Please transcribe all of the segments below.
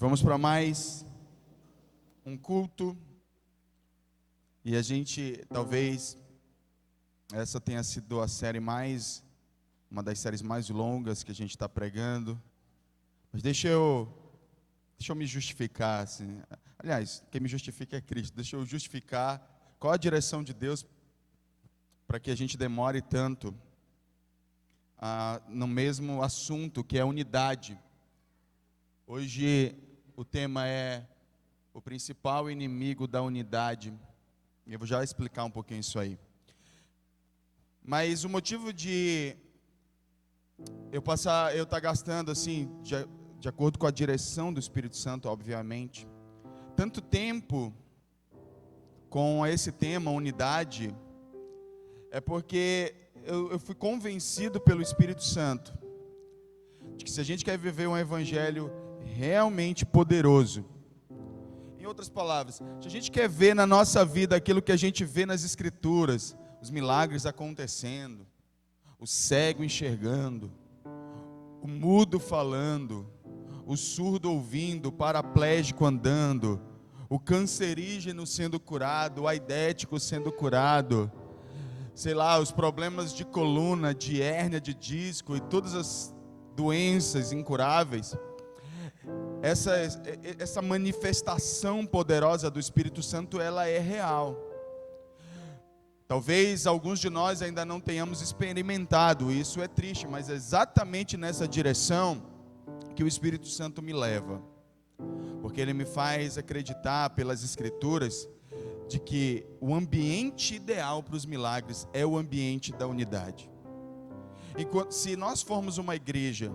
Vamos para mais um culto. E a gente, talvez, essa tenha sido uma das séries mais longas que a gente está pregando. Mas deixa eu me justificar, assim. Aliás, quem me justifica é Cristo. Deixa eu justificar qual a direção de Deus para que a gente demore tanto no mesmo assunto, que é a unidade. Hoje o tema é o principal inimigo da unidade. Eu vou já explicar um pouquinho isso aí. Mas o motivo de eu estar gastando assim, de acordo com a direção do Espírito Santo, obviamente, tanto tempo com esse tema, unidade, é porque eu fui convencido pelo Espírito Santo de que se a gente quer viver um evangelho realmente poderoso, em outras palavras, se a gente quer ver na nossa vida aquilo que a gente vê nas Escrituras, os milagres acontecendo, o cego enxergando, o mudo falando, o surdo ouvindo, o paraplégico andando, o cancerígeno sendo curado, o aidético sendo curado, sei lá, os problemas de coluna, de hérnia de disco e todas as doenças incuráveis, essa manifestação poderosa do Espírito Santo, ela é real. Talvez alguns de nós ainda não tenhamos experimentado, isso é triste, mas é exatamente nessa direção que o Espírito Santo me leva, porque ele me faz acreditar pelas Escrituras de que o ambiente ideal para os milagres é o ambiente da unidade. Se nós formos uma igreja,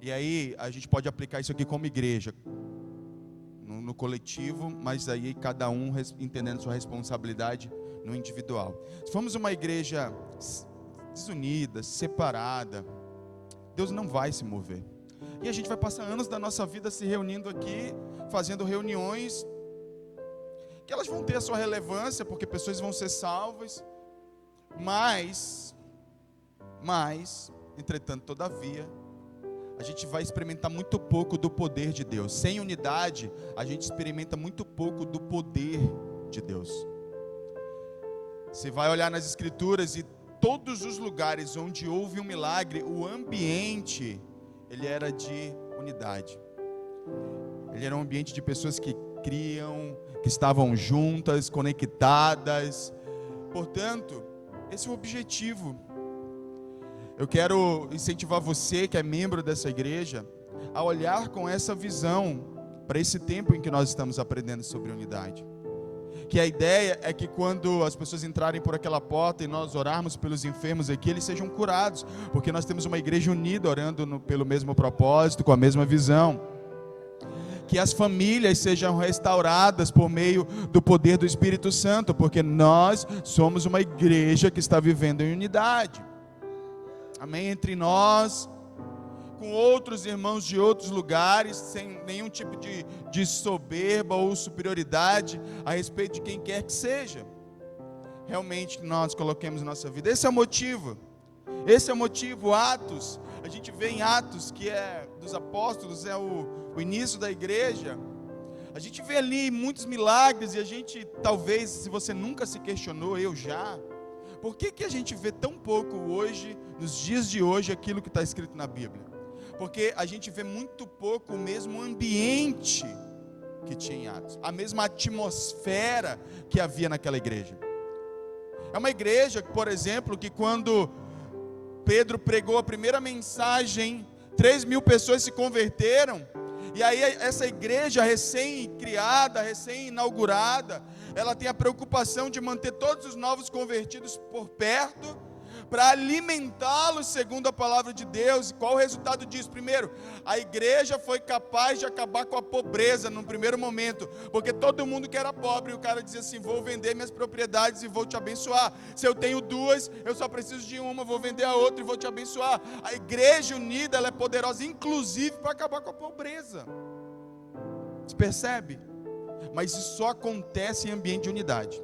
e aí a gente pode aplicar isso aqui como igreja, no coletivo, mas aí cada um entendendo sua responsabilidade no individual. Se formos uma igreja desunida, separada, Deus não vai se mover. E a gente vai passar anos da nossa vida se reunindo aqui, fazendo reuniões, que elas vão ter a sua relevância, porque pessoas vão ser salvas, mas, entretanto, todavia, a gente vai experimentar muito pouco do poder de Deus. Sem unidade, a gente experimenta muito pouco do poder de Deus. Você vai olhar nas Escrituras e todos os lugares onde houve um milagre, o ambiente, ele era de unidade. Ele era um ambiente de pessoas que criam, que estavam juntas, conectadas. Portanto, esse é o objetivo. Eu quero incentivar você, que é membro dessa igreja, a olhar com essa visão para esse tempo em que nós estamos aprendendo sobre unidade. Que a ideia é que quando as pessoas entrarem por aquela porta e nós orarmos pelos enfermos aqui, eles sejam curados, porque nós temos uma igreja unida, orando pelo mesmo propósito, com a mesma visão. Que as famílias sejam restauradas por meio do poder do Espírito Santo, porque nós somos uma igreja que está vivendo em unidade. Amém? Entre nós, com outros irmãos de outros lugares, sem nenhum tipo de soberba ou superioridade a respeito de quem quer que seja. Realmente que nós coloquemos nossa vida. Esse é o motivo. Atos, a gente vê em Atos, que é dos apóstolos, é o início da igreja. A gente vê ali muitos milagres e a gente, talvez, se você nunca se questionou, eu já. Por que a gente vê tão pouco hoje, nos dias de hoje, aquilo que está escrito na Bíblia? Porque a gente vê muito pouco o mesmo ambiente que tinha em Atos, a mesma atmosfera que havia naquela igreja. É uma igreja, por exemplo, que quando Pedro pregou a primeira mensagem, 3.000 pessoas se converteram. E aí essa igreja recém-criada, recém-inaugurada, ela tem a preocupação de manter todos os novos convertidos por perto, para alimentá-los segundo a palavra de Deus. E qual o resultado disso? Primeiro, a igreja foi capaz de acabar com a pobreza no primeiro momento, porque todo mundo que era pobre, o cara dizia assim: vou vender minhas propriedades e vou te abençoar. Se eu tenho duas, eu só preciso de uma, vou vender a outra e vou te abençoar. A igreja unida, ela é poderosa, inclusive para acabar com a pobreza. Você percebe? Mas isso só acontece em ambiente de unidade.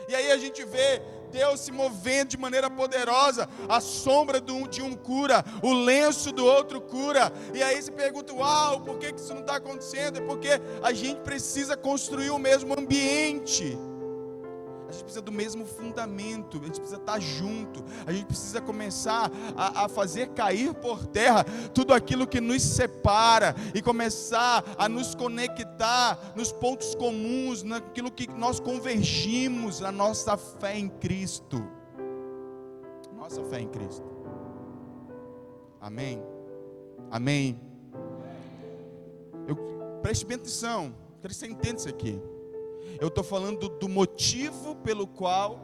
E aí a gente vê Deus se movendo de maneira poderosa, a sombra de um cura, o lenço do outro cura, e aí você pergunta, uau, por que isso não está acontecendo? É porque a gente precisa construir o mesmo ambiente, a gente precisa do mesmo fundamento, a gente precisa estar junto, a gente precisa começar a fazer cair por terra tudo aquilo que nos separa e começar a nos conectar nos pontos comuns, naquilo que nós convergimos, a nossa fé em Cristo. Nossa fé em Cristo. Amém? Amém? Preste bem atenção, quero que você entenda isso aqui. Eu estou falando do motivo pelo qual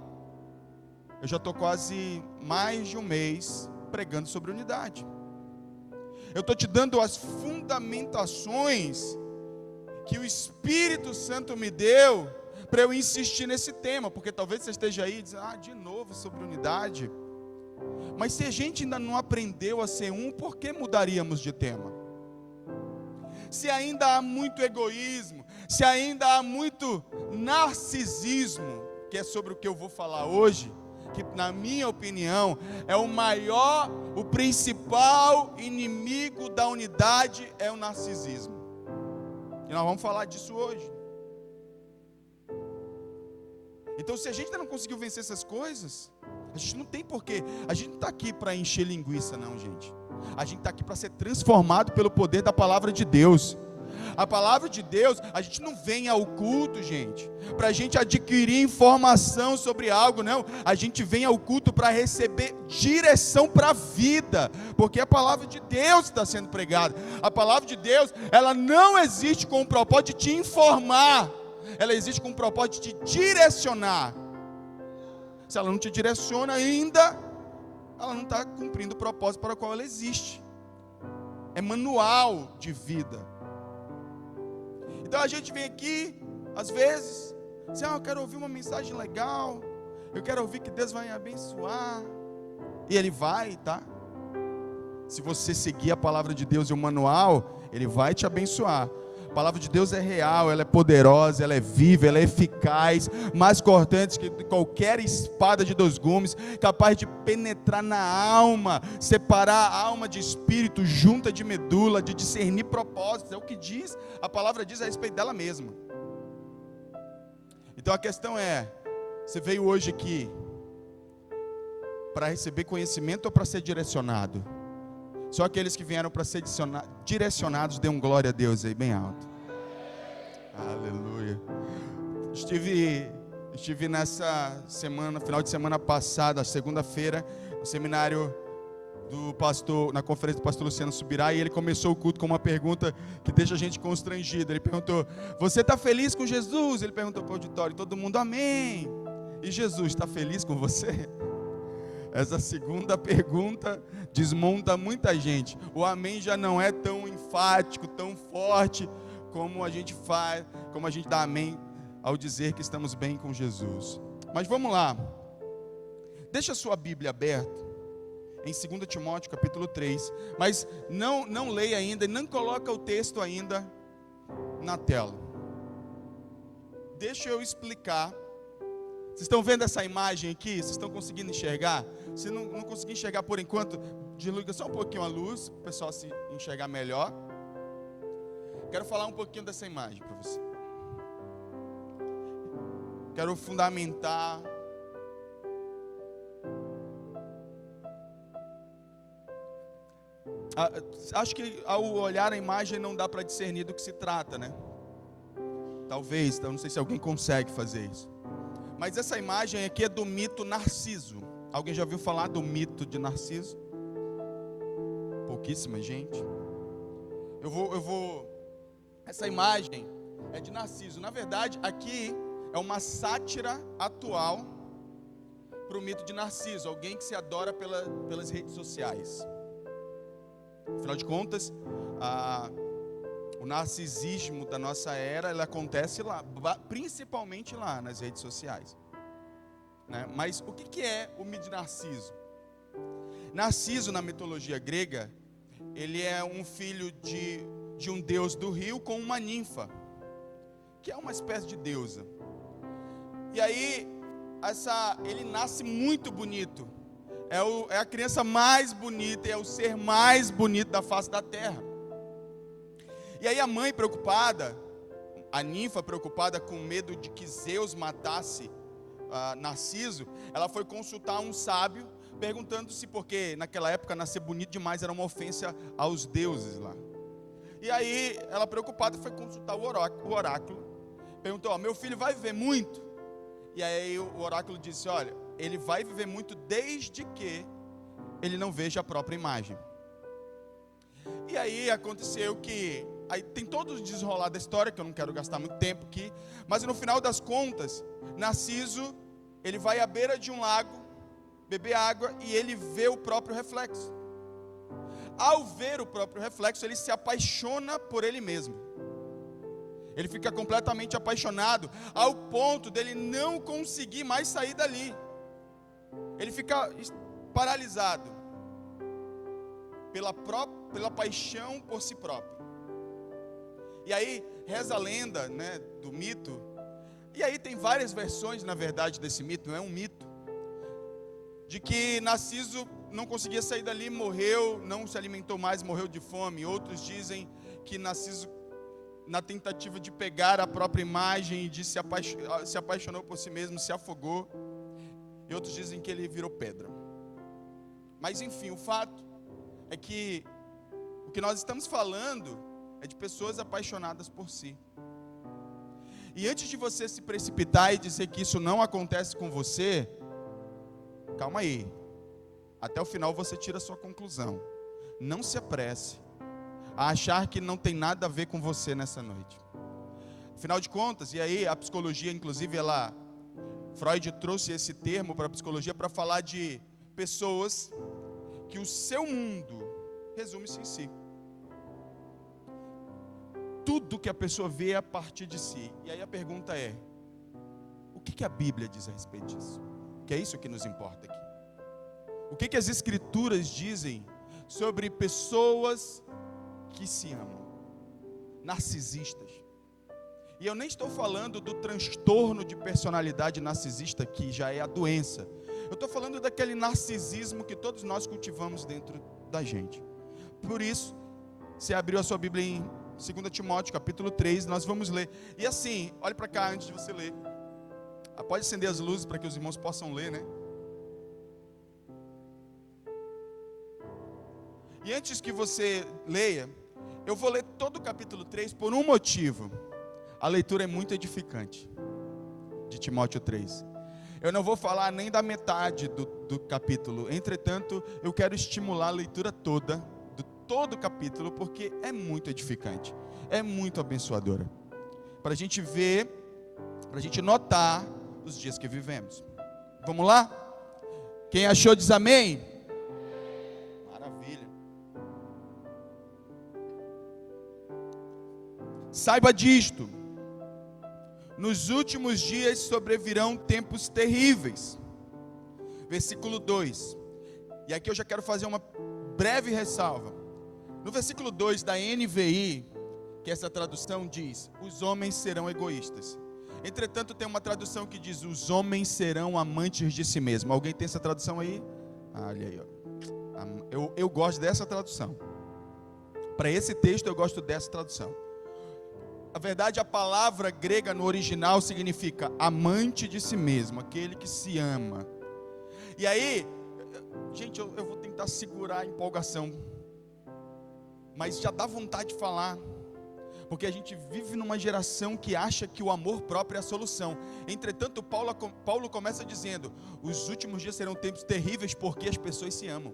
eu já estou quase mais de um mês pregando sobre unidade. Eu estou te dando as fundamentações que o Espírito Santo me deu para eu insistir nesse tema, porque talvez você esteja aí dizendo, de novo sobre unidade. Mas se a gente ainda não aprendeu a ser um, por que mudaríamos de tema? Se ainda há muito egoísmo, se ainda há muito narcisismo, que é sobre o que eu vou falar hoje, que na minha opinião é o principal inimigo da unidade é o narcisismo. E nós vamos falar disso hoje. Então, se a gente ainda não conseguiu vencer essas coisas, a gente não tem porquê. A gente não está aqui para encher linguiça, não, gente. A gente está aqui para ser transformado pelo poder da palavra de Deus. A palavra de Deus, a gente não vem ao culto, gente, para a gente adquirir informação sobre algo, não. A gente vem ao culto para receber direção para a vida, porque a palavra de Deus está sendo pregada. A palavra de Deus, ela não existe com o propósito de te informar, ela existe com o propósito de te direcionar. Se ela não te direciona ainda, ela não está cumprindo o propósito para o qual ela existe. É manual de vida. Então a gente vem aqui, às vezes, assim, eu quero ouvir uma mensagem legal, eu quero ouvir que Deus vai me abençoar, e Ele vai, tá? Se você seguir a palavra de Deus e o manual, Ele vai te abençoar. A palavra de Deus é real, ela é poderosa, ela é viva, ela é eficaz, mais cortante que qualquer espada de 2 gumes, capaz de penetrar na alma, separar a alma de espírito, junta de medula, de discernir propósitos. É o que diz, a palavra diz a respeito dela mesma. Então a questão é, você veio hoje aqui para receber conhecimento ou para ser direcionado? Só aqueles que vieram para ser direcionados, dêem glória a Deus aí, bem alto. Aleluia. Estive nessa semana, final de semana passada, segunda-feira, no seminário do pastor, na conferência do pastor Luciano Subirá, e ele começou o culto com uma pergunta que deixa a gente constrangido. Ele perguntou, você está feliz com Jesus? Ele perguntou para o auditório, todo mundo, amém. E Jesus, está feliz com você? Essa segunda pergunta desmonta muita gente. O amém já não é tão enfático, tão forte como a gente faz, como a gente dá amém ao dizer que estamos bem com Jesus. Mas vamos lá. Deixa a sua Bíblia aberta em 2 Timóteo capítulo 3. Mas não leia ainda e não coloca o texto ainda na tela. Deixa eu explicar. Vocês estão vendo essa imagem aqui? Vocês estão conseguindo enxergar? Se não conseguir enxergar por enquanto, desliga só um pouquinho a luz, para o pessoal se enxergar melhor. Quero falar um pouquinho dessa imagem para você. Quero fundamentar. Acho que ao olhar a imagem não dá para discernir do que se trata, né? Talvez, não sei se alguém consegue fazer isso. Mas essa imagem aqui é do mito Narciso. Alguém já ouviu falar do mito de Narciso? Pouquíssima gente. Essa imagem é de Narciso. Na verdade, aqui é uma sátira atual para o mito de Narciso. Alguém que se adora pelas redes sociais. Afinal de contas, o narcisismo da nossa era, ele acontece lá, principalmente lá nas redes sociais, né? Mas o que é o mito de Narciso? Narciso, na mitologia grega, ele é um filho de um deus do rio com uma ninfa, que é uma espécie de deusa. E aí, ele nasce muito bonito. É a criança mais bonita, é o ser mais bonito da face da terra. E aí a mãe preocupada, a ninfa preocupada com medo de que Zeus matasse Narciso, ela foi consultar um sábio, perguntando-se porque naquela época nascer bonito demais era uma ofensa aos deuses lá. E aí ela preocupada foi consultar o oráculo, perguntou: meu filho vai viver muito? E aí o oráculo disse: olha, ele vai viver muito desde que ele não veja a própria imagem. E aí aconteceu que, aí tem todo o desenrolar da história, que eu não quero gastar muito tempo aqui, mas no final das contas, Narciso, ele vai à beira de um lago, beber água, e ele vê o próprio reflexo. Ao ver o próprio reflexo, ele se apaixona por ele mesmo. Ele fica completamente apaixonado, ao ponto dele não conseguir mais sair dali. Ele fica paralisado pela paixão por si próprio. E aí reza a lenda, né, do mito. E aí tem várias versões, na verdade, desse mito. Não é um mito, de que Narciso não conseguia sair dali, morreu, não se alimentou mais, morreu de fome. Outros dizem que Narciso, na tentativa de pegar a própria imagem, de se apaixonou por si mesmo, se afogou. E outros dizem que ele virou pedra. Mas enfim, o fato é que o que nós estamos falando é de pessoas apaixonadas por si. E antes de você se precipitar e dizer que isso não acontece com você, calma aí. Até o final você tira a sua conclusão. Não se apresse a achar que não tem nada a ver com você nessa noite. Afinal de contas, e aí a psicologia, inclusive, Freud trouxe esse termo para a psicologia para falar de pessoas que o seu mundo resume-se em si. Tudo que a pessoa vê é a partir de si. E aí a pergunta é: o que a Bíblia diz a respeito disso? Que é isso que nos importa aqui. O que as Escrituras dizem sobre pessoas que se amam, narcisistas? E eu nem estou falando do transtorno de personalidade narcisista, que já é a doença. Eu estou falando daquele narcisismo que todos nós cultivamos dentro da gente. Por isso, você abriu a sua Bíblia em 2 Timóteo, capítulo 3, nós vamos ler. E assim, olhe para cá antes de você ler. Pode acender as luzes para que os irmãos possam ler, né? E antes que você leia, eu vou ler todo o capítulo 3 por um motivo. A leitura é muito edificante, de Timóteo 3. Eu não vou falar nem da metade do capítulo. Entretanto, eu quero estimular a leitura toda, de todo o capítulo, porque é muito edificante, é muito abençoadora. Para a gente ver, para a gente notar os dias que vivemos. Vamos lá? Quem achou diz amém? Maravilha. Saiba disto: nos últimos dias sobrevirão tempos terríveis. Versículo 2. E aqui eu já quero fazer uma breve ressalva. No versículo 2 da NVI, que essa tradução diz: os homens serão egoístas. Entretanto, tem uma tradução que diz: os homens serão amantes de si mesmos. Alguém tem essa tradução aí? Olha aí, ó. Eu gosto dessa tradução. Para esse texto eu gosto dessa tradução. Na verdade, a palavra grega no original significa amante de si mesmo, aquele que se ama. E aí, gente, eu vou tentar segurar a empolgação, mas já dá vontade de falar, porque a gente vive numa geração que acha que o amor próprio é a solução. Entretanto, Paulo começa dizendo: os últimos dias serão tempos terríveis porque as pessoas se amam.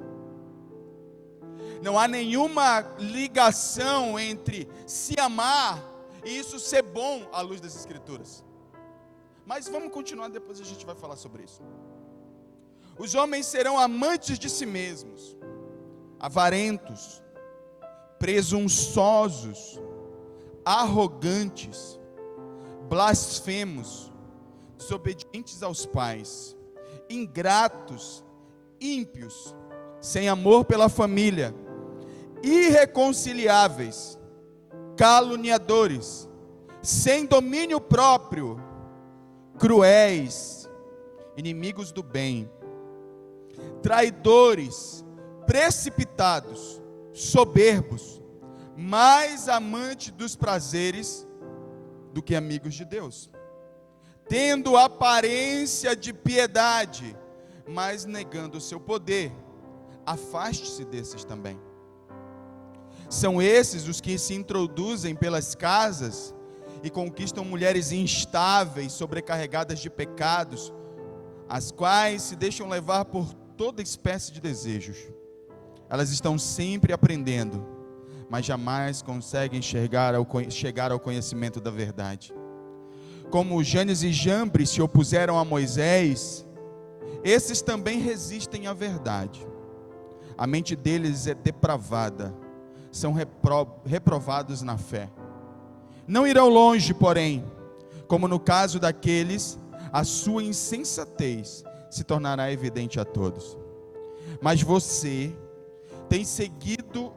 Não há nenhuma ligação entre se amar e isso ser bom à luz das Escrituras. Mas vamos continuar, depois a gente vai falar sobre isso. Os homens serão amantes de si mesmos, avarentos, presunçosos, arrogantes, blasfemos, desobedientes aos pais, ingratos, ímpios, sem amor pela família, irreconciliáveis, caluniadores, sem domínio próprio, cruéis, inimigos do bem, traidores, precipitados, soberbos, mais amantes dos prazeres do que amigos de Deus, tendo aparência de piedade, mas negando o seu poder. Afaste-se desses também. São esses os que se introduzem pelas casas e conquistam mulheres instáveis, sobrecarregadas de pecados, as quais se deixam levar por toda espécie de desejos. Elas estão sempre aprendendo, mas jamais conseguem chegar ao conhecimento da verdade. Como Janes e Jambres se opuseram a Moisés, esses também resistem à verdade. A mente deles é depravada, são reprovados na fé. Não irão longe, porém, como no caso daqueles, a sua insensatez se tornará evidente a todos. Mas você tem seguido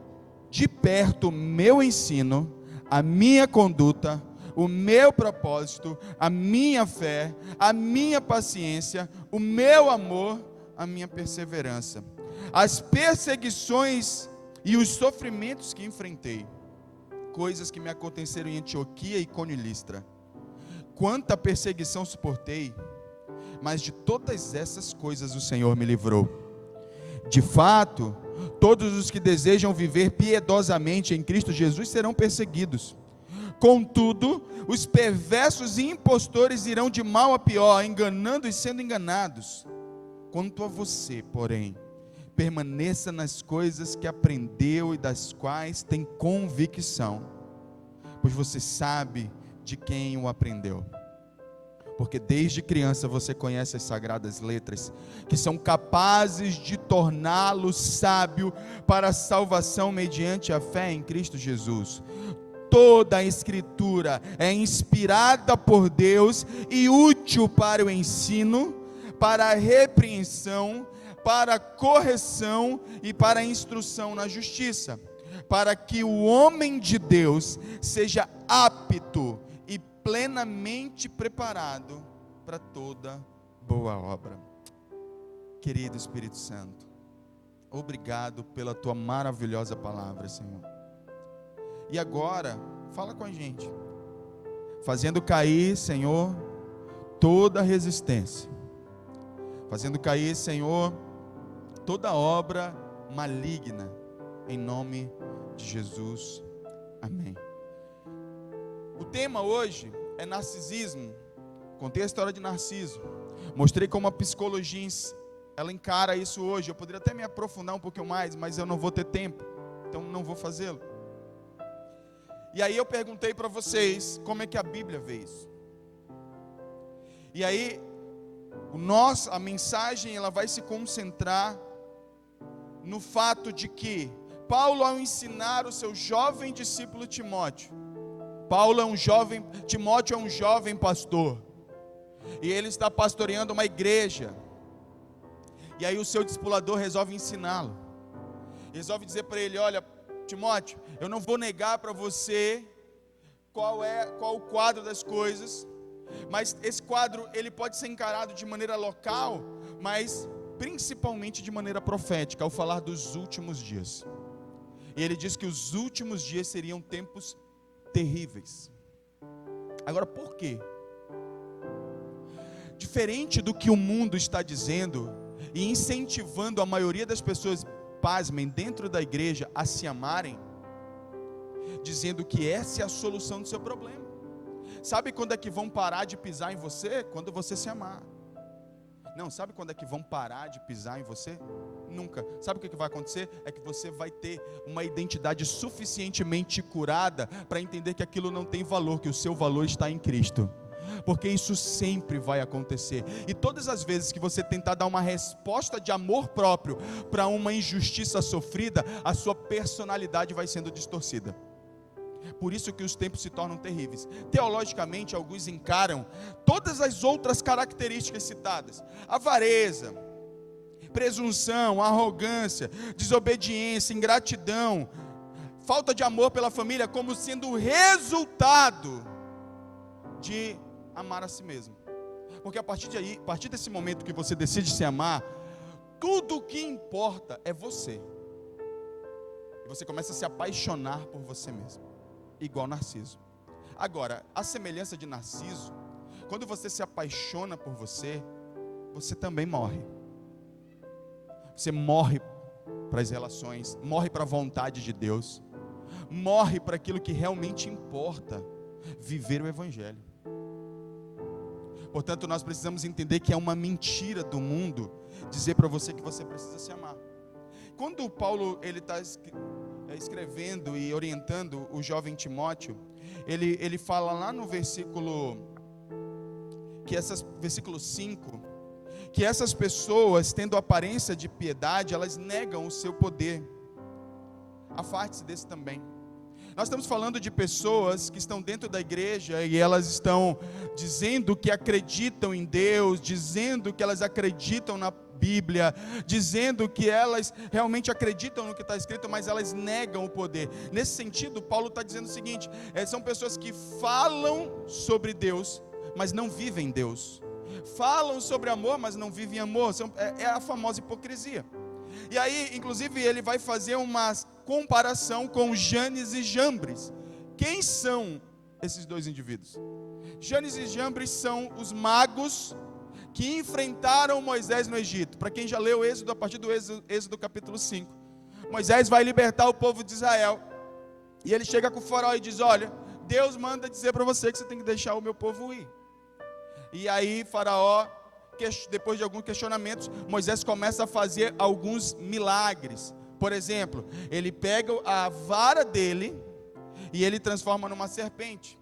de perto o meu ensino, a minha conduta, o meu propósito, a minha fé, a minha paciência, o meu amor, a minha perseverança, as perseguições e os sofrimentos que enfrentei, coisas que me aconteceram em Antioquia, Icônio e Listra. Quanta perseguição suportei, mas de todas essas coisas o Senhor me livrou. De fato, todos os que desejam viver piedosamente em Cristo Jesus serão perseguidos. Contudo, os perversos e impostores irão de mal a pior, enganando e sendo enganados. Quanto a você, porém, permaneça nas coisas que aprendeu e das quais tem convicção, pois você sabe de quem o aprendeu. Porque desde criança você conhece as sagradas letras, que são capazes de torná-lo sábio para a salvação mediante a fé em Cristo Jesus. Toda a Escritura é inspirada por Deus e útil para o ensino, para a repreensão, para a correção e para a instrução na justiça, para que o homem de Deus seja apto e plenamente preparado para toda boa obra. Querido Espírito Santo, obrigado pela tua maravilhosa palavra, Senhor. E agora, fala com a gente, fazendo cair, Senhor, toda resistência, fazendo cair, Senhor, toda obra maligna, em nome de Jesus, amém. O tema hoje é narcisismo. Contei a história de Narciso, mostrei como a psicologia ela encara isso hoje. Eu poderia até me aprofundar um pouquinho mais, mas eu não vou ter tempo, então não vou fazê-lo. E aí eu perguntei para vocês como é que a Bíblia vê isso. E aí a mensagem ela vai se concentrar no fato de que Paulo, ao ensinar o seu jovem discípulo Timóteo, Timóteo é um jovem pastor, e ele está pastoreando uma igreja, e aí o seu discipulador resolve ensiná-lo, resolve dizer para ele: olha, Timóteo, eu não vou negar para você qual o quadro das coisas, mas esse quadro ele pode ser encarado de maneira local, mas principalmente de maneira profética, ao falar dos últimos dias. E ele diz que os últimos dias seriam tempos terríveis. Agora, por quê? Diferente do que o mundo está dizendo e incentivando a maioria das pessoas, pasmem, dentro da igreja a se amarem, dizendo que essa é a solução do seu problema. Sabe quando é que vão parar de pisar em você? Quando você se amar. Não, sabe quando é que vão parar de pisar em você? Nunca. Sabe o que vai acontecer? É que você vai ter uma identidade suficientemente curada para entender que aquilo não tem valor, que o seu valor está em Cristo. Porque isso sempre vai acontecer. E todas as vezes que você tentar dar uma resposta de amor próprio para uma injustiça sofrida, a sua personalidade vai sendo distorcida. Por isso que os tempos se tornam terríveis. Teologicamente, alguns encaram todas as outras características citadas: avareza, presunção, arrogância, desobediência, ingratidão, falta de amor pela família, como sendo o resultado de amar a si mesmo. Porque a partir desse momento que você decide se amar, tudo o que importa é você. E você começa a se apaixonar por você mesmo, igual Narciso. Agora, a semelhança de Narciso, quando você se apaixona por você, você também morre. Você morre para as relações, morre para a vontade de Deus, morre para aquilo que realmente importa, viver o Evangelho. Portanto, nós precisamos entender que é uma mentira do mundo dizer para você que você precisa se amar. Quando Paulo está escrevendo e orientando o jovem Timóteo, ele fala lá no versículo 5, que essas pessoas, tendo aparência de piedade, elas negam o seu poder. Afaste-se desse também. Nós estamos falando de pessoas que estão dentro da igreja e elas estão dizendo que acreditam em Deus, dizendo que elas acreditam na Bíblia, dizendo que elas realmente acreditam no que está escrito, mas elas negam o poder. Nesse sentido, Paulo está dizendo o seguinte: são pessoas que falam sobre Deus, mas não vivem Deus. Falam sobre amor, mas não vivem amor. É a famosa hipocrisia. E aí, inclusive, ele vai fazer uma comparação com Janes e Jambres. Quem são esses dois indivíduos? Janes e Jambres são os magos que enfrentaram Moisés no Egito. Para quem já leu o Êxodo, a partir do Êxodo capítulo 5, Moisés vai libertar o povo de Israel, e ele chega com o faraó e diz: olha, Deus manda dizer para você que você tem que deixar o meu povo ir. E aí faraó, depois de alguns questionamentos, Moisés começa a fazer alguns milagres. Por exemplo, ele pega a vara dele e ele transforma numa serpente.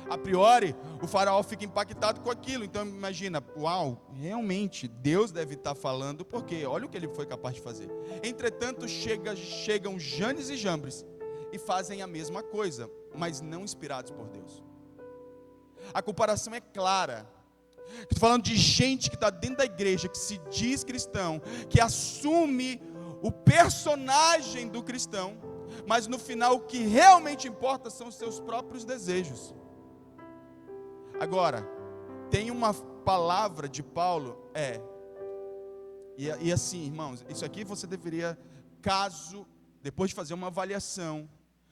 A priori, o faraó fica impactado com aquilo. Então imagina, uau, realmente Deus deve estar falando, porque olha o que ele foi capaz de fazer. Entretanto, chegam Janes e Jambres e fazem a mesma coisa, mas não inspirados por Deus. A comparação é clara. Estou falando de gente que está dentro da igreja, que se diz cristão, que assume o personagem do cristão, mas no final o que realmente importa são os seus próprios desejos. Agora, tem uma palavra de Paulo, e assim, irmãos, isso aqui você deveria, depois de fazer uma avaliação,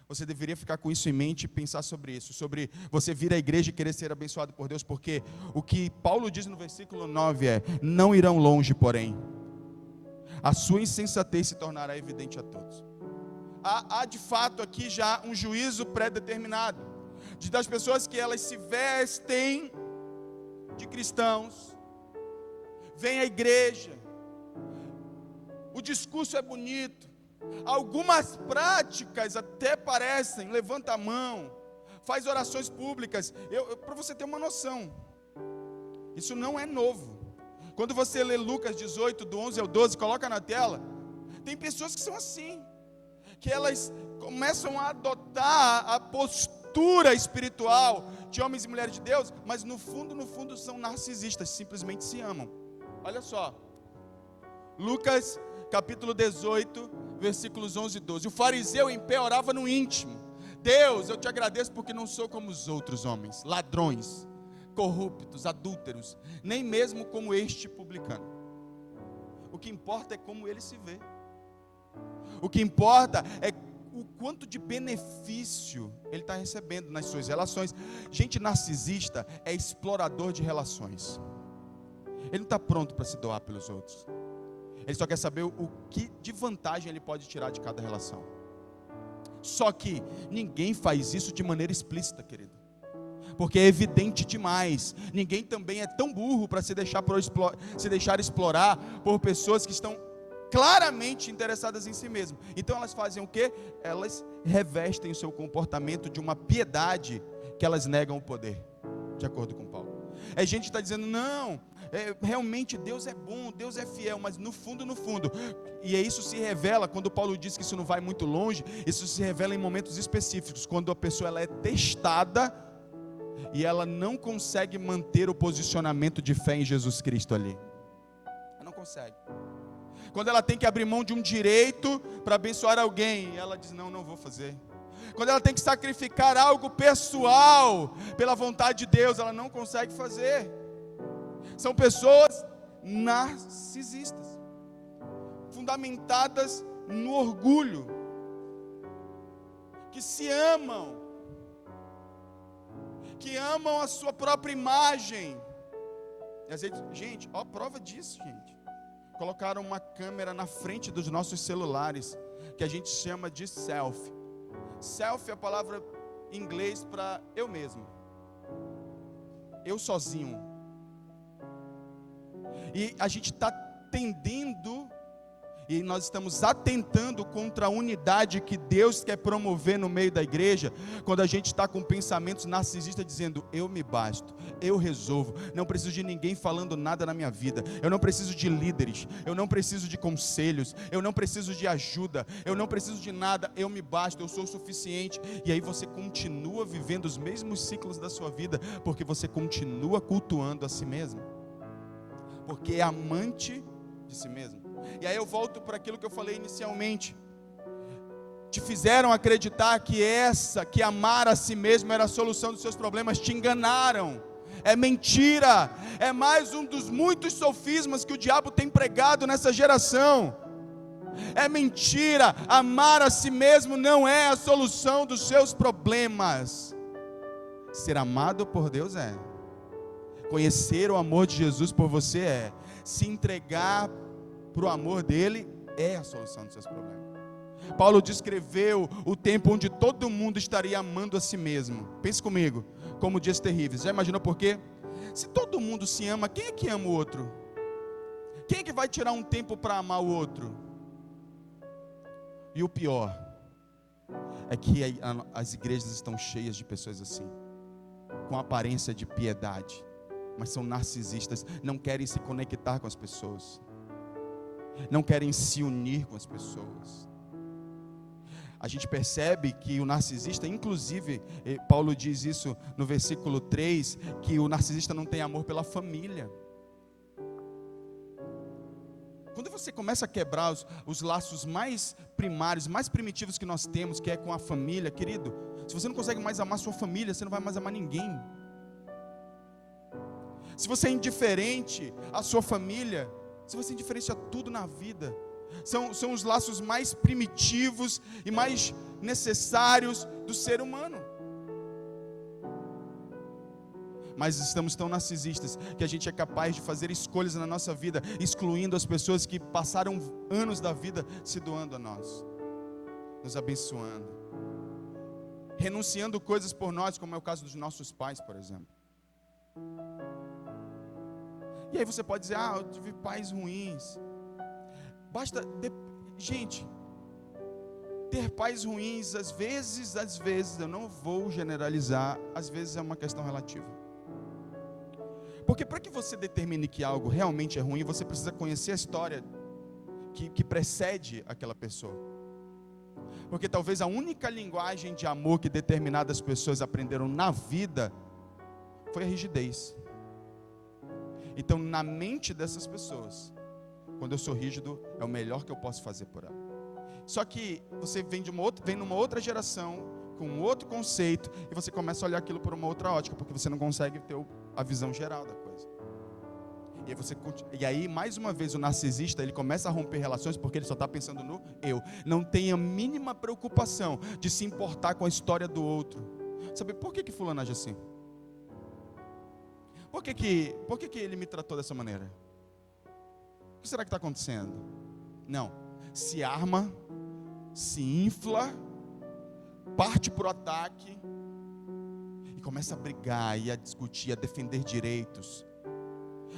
você deveria ficar com isso em mente e pensar sobre isso, sobre você vir à igreja e querer ser abençoado por Deus, porque o que Paulo diz no versículo 9 é: não irão longe, porém a sua insensatez se tornará evidente a todos. Há de fato aqui já um juízo pré-determinado, das pessoas que elas se vestem de cristãos, vêm à igreja, o discurso é bonito, algumas práticas até parecem, levanta a mão, faz orações públicas. Para você ter uma noção, isso não é novo. Quando você lê Lucas 18, do 11 ao 12, coloca na tela, tem pessoas que são assim, que elas começam a adotar a postura espiritual de homens e mulheres de Deus, mas no fundo são narcisistas, simplesmente se amam. Olha só, Lucas capítulo 18, versículos 11 e 12. O fariseu em pé orava no íntimo: Deus, eu te agradeço porque não sou como os outros homens, ladrões, corruptos, adúlteros, nem mesmo como este publicano. O que importa é como ele se vê. O que importa é o quanto de benefício ele está recebendo nas suas relações. Gente narcisista é explorador de relações. Ele não está pronto para se doar pelos outros. Ele só quer saber o que de vantagem ele pode tirar de cada relação. Só que ninguém faz isso de maneira explícita, querido, porque é evidente demais. Ninguém também é tão burro para se deixar explorar por pessoas que estão claramente interessadas em si mesmo. Então elas fazem o quê? Elas revestem o seu comportamento de uma piedade que elas negam o poder, de acordo com Paulo. É gente que está dizendo: não, realmente Deus é bom, Deus é fiel, mas no fundo, e isso se revela, quando Paulo diz que isso não vai muito longe, isso se revela em momentos específicos, quando a pessoa ela é testada e ela não consegue manter o posicionamento de fé em Jesus Cristo ali. Ela não consegue. Quando ela tem que abrir mão de um direito para abençoar alguém, ela diz: não vou fazer. Quando ela tem que sacrificar algo pessoal pela vontade de Deus, ela não consegue fazer. São pessoas narcisistas, fundamentadas no orgulho, que se amam, que amam a sua própria imagem. E às vezes, gente, ó, prova disso, gente. Colocaram uma câmera na frente dos nossos celulares, que a gente chama de selfie. Selfie é a palavra em inglês para eu mesmo, eu sozinho. E a gente está tendendo, e nós estamos atentando contra a unidade que Deus quer promover no meio da igreja, quando a gente está com pensamentos narcisistas dizendo, eu me basto, eu resolvo, não preciso de ninguém falando nada na minha vida, eu não preciso de líderes, eu não preciso de conselhos, eu não preciso de ajuda, eu não preciso de nada, eu me basto, eu sou o suficiente. E aí você continua vivendo os mesmos ciclos da sua vida, porque você continua cultuando a si mesmo, porque é amante de si mesmo. E aí eu volto para aquilo que eu falei inicialmente. Te fizeram acreditar que amar a si mesmo era a solução dos seus problemas. Te enganaram. É mentira. É mais um dos muitos sofismas que o diabo tem pregado nessa geração. É mentira. Amar a si mesmo não é a solução dos seus problemas. Ser amado por Deus é. Conhecer o amor de Jesus por você é. Se entregar para o amor dele é a solução dos seus problemas. Paulo descreveu o tempo onde todo mundo estaria amando a si mesmo. Pense comigo, como dias terríveis. Já imaginou por quê? Se todo mundo se ama, quem é que ama o outro? Quem é que vai tirar um tempo para amar o outro? E o pior é que as igrejas estão cheias de pessoas assim, com aparência de piedade, mas são narcisistas, não querem se conectar com as pessoas, não querem se unir com as pessoas. A gente percebe que o narcisista, inclusive, Paulo diz isso no versículo 3, que o narcisista não tem amor pela família. Quando você começa a quebrar os laços mais primários, mais primitivos que nós temos, que é com a família, querido, se você não consegue mais amar sua família, você não vai mais amar ninguém. Se você é indiferente à sua família, se você é indiferente a tudo na vida, são os laços mais primitivos e mais necessários do ser humano. Mas estamos tão narcisistas que a gente é capaz de fazer escolhas na nossa vida, excluindo as pessoas que passaram anos da vida se doando a nós, nos abençoando, renunciando coisas por nós, como é o caso dos nossos pais, por exemplo. E aí você pode dizer, eu tive pais ruins. Gente, ter pais ruins, às vezes, eu não vou generalizar, às vezes é uma questão relativa. Porque para que você determine que algo realmente é ruim, você precisa conhecer a história que precede aquela pessoa. Porque talvez a única linguagem de amor que determinadas pessoas aprenderam na vida foi a rigidez. Então, na mente dessas pessoas, quando eu sou rígido, é o melhor que eu posso fazer por ela. Só que você vem numa outra geração, com um outro conceito, e você começa a olhar aquilo por uma outra ótica, porque você não consegue ter a visão geral da coisa. E aí, mais uma vez, o narcisista, ele começa a romper relações, porque ele só está pensando no eu. Não tem a mínima preocupação de se importar com a história do outro. Sabe, por que fulano age assim? Por que ele me tratou dessa maneira? O que será que está acontecendo? Não, se arma, se infla, parte para o ataque e começa a brigar e a discutir, a defender direitos,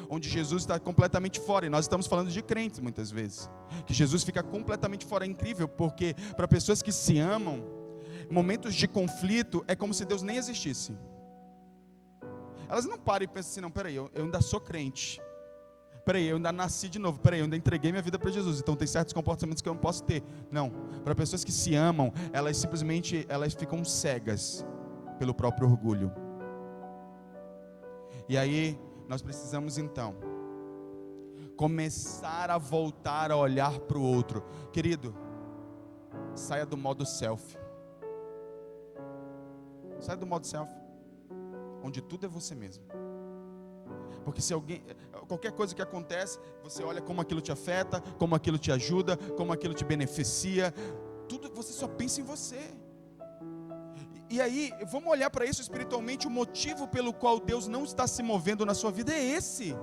onde Jesus está completamente fora. E nós estamos falando de crentes muitas vezes, que Jesus fica completamente fora. É incrível, porque para pessoas que se amam, momentos de conflito é como se Deus nem existisse. Elas não param e pensam assim, não, peraí, eu ainda sou crente, peraí, eu ainda nasci de novo, peraí, eu ainda entreguei minha vida para Jesus, então tem certos comportamentos que eu não posso ter. Não, para pessoas que se amam, elas ficam cegas pelo próprio orgulho. E aí, nós precisamos então começar a voltar a olhar para o outro. Querido, saia do modo selfie. Saia do modo selfie, onde tudo é você mesmo. Porque se qualquer coisa que acontece, você olha como aquilo te afeta, como aquilo te ajuda, como aquilo te beneficia. Tudo, você só pensa em você. E aí, vamos olhar para isso espiritualmente. O motivo pelo qual Deus não está se movendo na sua vida é esse.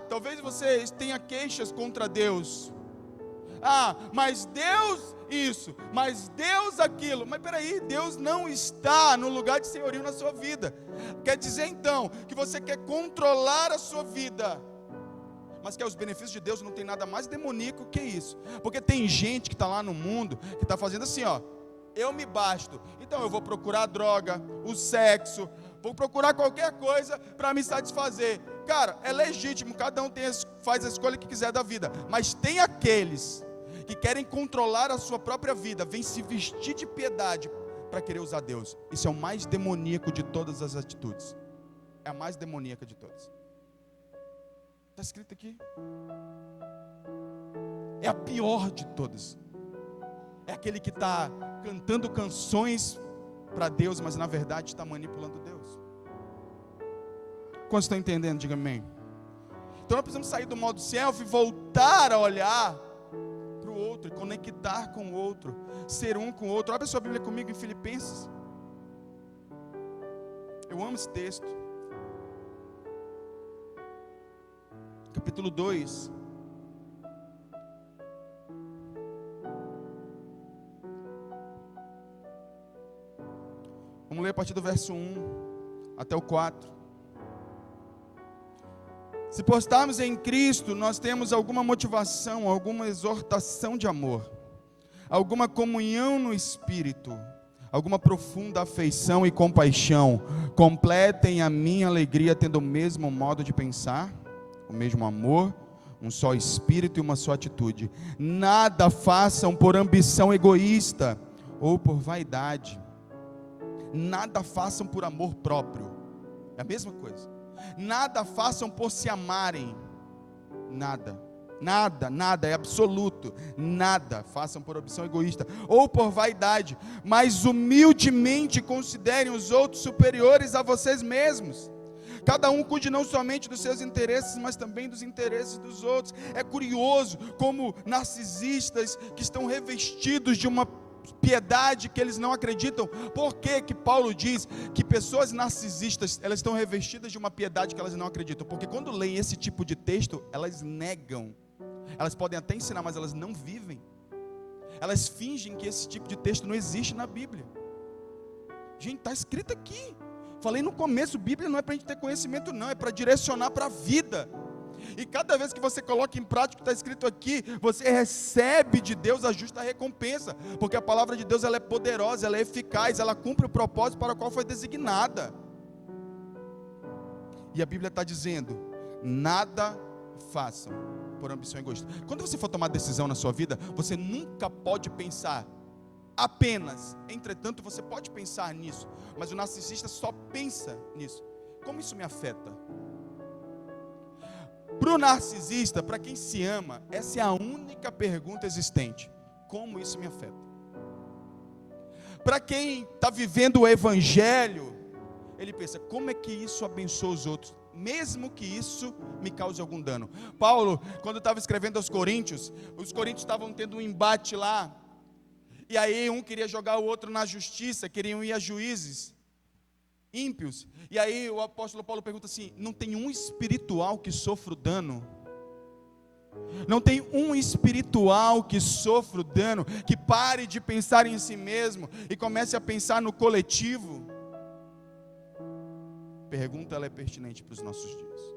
Talvez você tenha queixas contra Deus. Mas Deus isso, mas Deus aquilo. Mas peraí, Deus não está no lugar de senhorio na sua vida. Quer dizer então, que você quer controlar a sua vida, mas quer os benefícios de Deus. Não tem nada mais demoníaco que isso. Porque tem gente que está lá no mundo, que está fazendo assim, eu me basto, então eu vou procurar a droga, o sexo, vou procurar qualquer coisa para me satisfazer. Cara, é legítimo, cada um faz a escolha que quiser da vida, mas tem aqueles que querem controlar a sua própria vida, vêm se vestir de piedade para querer usar Deus. Isso é o mais demoníaco de todas as atitudes, é a mais demoníaca de todas. Está escrito aqui, é a pior de todas. É aquele que está cantando canções para Deus, mas na verdade está manipulando Deus. Quantos estão entendendo? Diga amém. Então nós precisamos sair do modo selfie e voltar a olhar para o outro, e conectar com o outro, ser um com o outro. Abre a sua Bíblia comigo em Filipenses. Eu amo esse texto. Capítulo 2. Vamos ler a partir do verso 1 até o 4. Se postarmos em Cristo, nós temos alguma motivação, alguma exortação de amor, alguma comunhão no Espírito, alguma profunda afeição e compaixão. Completem a minha alegria tendo o mesmo modo de pensar, o mesmo amor, um só Espírito e uma só atitude. Nada façam por ambição egoísta ou por vaidade. Nada façam por amor próprio. É a mesma coisa. Nada façam por se amarem. Nada, é absoluto. Nada façam por ambição egoísta ou por vaidade, mas humildemente considerem os outros superiores a vocês mesmos. Cada um cuide não somente dos seus interesses, mas também dos interesses dos outros. É curioso como narcisistas que estão revestidos de uma piedade que eles não acreditam. Por que Paulo diz que pessoas narcisistas, elas estão revestidas de uma piedade que elas não acreditam? Porque quando leem esse tipo de texto, elas negam. Elas podem até ensinar, mas elas não vivem. Elas fingem que esse tipo de texto não existe na Bíblia. Gente, está escrito aqui. Falei no começo, Bíblia não é para a gente ter conhecimento não, é para direcionar para a vida. E cada vez que você coloca em prática o que está escrito aqui, você recebe de Deus a justa recompensa, porque a palavra de Deus ela é poderosa, ela é eficaz, ela cumpre o propósito para o qual foi designada. E a Bíblia está dizendo, nada façam por ambição egoísta. Quando você for tomar decisão na sua vida, você nunca pode pensar apenas, entretanto você pode pensar nisso, mas o narcisista só pensa nisso. Como isso me afeta? Para o narcisista, para quem se ama, essa é a única pergunta existente: como isso me afeta? Para quem está vivendo o Evangelho, ele pensa, como é que isso abençoa os outros, mesmo que isso me cause algum dano. Paulo, quando estava escrevendo aos Coríntios, os coríntios estavam tendo um embate lá, e aí um queria jogar o outro na justiça, queriam ir a juízes ímpios, e aí o apóstolo Paulo pergunta assim, não tem um espiritual que sofra o dano? Não tem um espiritual que sofra o dano, que pare de pensar em si mesmo, e comece a pensar no coletivo? Pergunta, ela é pertinente para os nossos dias.